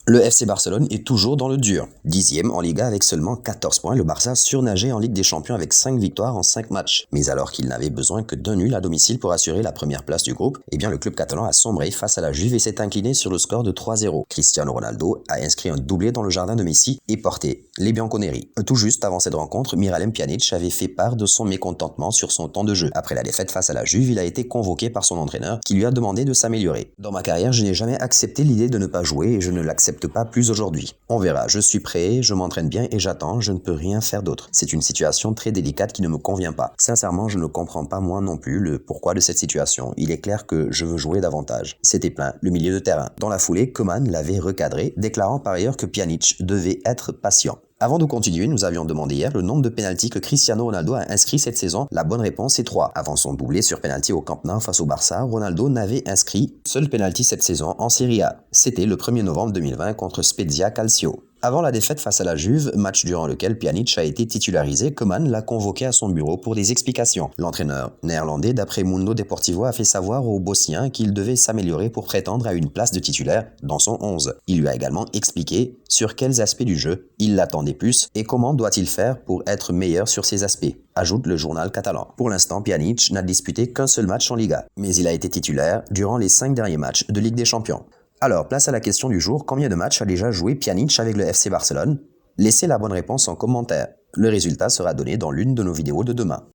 Le FC Barcelone est toujours dans le dur. 10e en Liga avec seulement 14 points, le Barça surnageait en Ligue des Champions avec 5 victoires en 5 matchs. Mais alors qu'il n'avait besoin que d'un nul à domicile pour assurer la première place du groupe, eh bien le club catalan a sombré face à la Juve et s'est incliné sur le score de 3-0. Cristiano Ronaldo a inscrit un doublé dans le jardin de Messi et porté les Bianconeri. Tout juste avant cette rencontre, Miralem Pjanic avait fait part de son mécontentement sur son temps de jeu. Après la défaite face à la Juve, il a été convoqué par son entraîneur qui lui a demandé de s'améliorer. Dans ma carrière, je n'ai jamais accepté l'idée de ne pas jouer et je ne l'accepte pas plus aujourd'hui. On verra, je suis prêt, je m'entraîne bien et j'attends, je ne peux rien faire d'autre. C'est une situation très délicate qui ne me convient pas. Sincèrement, je ne comprends pas moi non plus le pourquoi de cette situation. Il est clair que je veux jouer davantage. C'était plein, le milieu de terrain. Dans la foulée, Koeman l'avait recadré, déclarant par ailleurs que Pjanic devait être patient. Avant de continuer, nous avions demandé hier le nombre de pénaltys que Cristiano Ronaldo a inscrit cette saison. La bonne réponse est 3. Avant son doublé sur pénalty au Camp Nou face au Barça, Ronaldo n'avait inscrit seul pénalty cette saison en Serie A. C'était le 1er novembre 2020 contre Spezia Calcio. Avant la défaite face à la Juve, match durant lequel Pjanic a été titularisé, Koeman l'a convoqué à son bureau pour des explications. L'entraîneur néerlandais, d'après Mundo Deportivo, a fait savoir aux Bosniens qu'il devait s'améliorer pour prétendre à une place de titulaire dans son 11. Il lui a également expliqué sur quels aspects du jeu il l'attendait plus et comment doit-il faire pour être meilleur sur ces aspects, ajoute le journal catalan. Pour l'instant, Pjanic n'a disputé qu'un seul match en Liga, mais il a été titulaire durant les 5 derniers matchs de Ligue des Champions. Alors, place à la question du jour, combien de matchs a déjà joué Pjanic avec le FC Barcelone? Laissez la bonne réponse en commentaire. Le résultat sera donné dans l'une de nos vidéos de demain.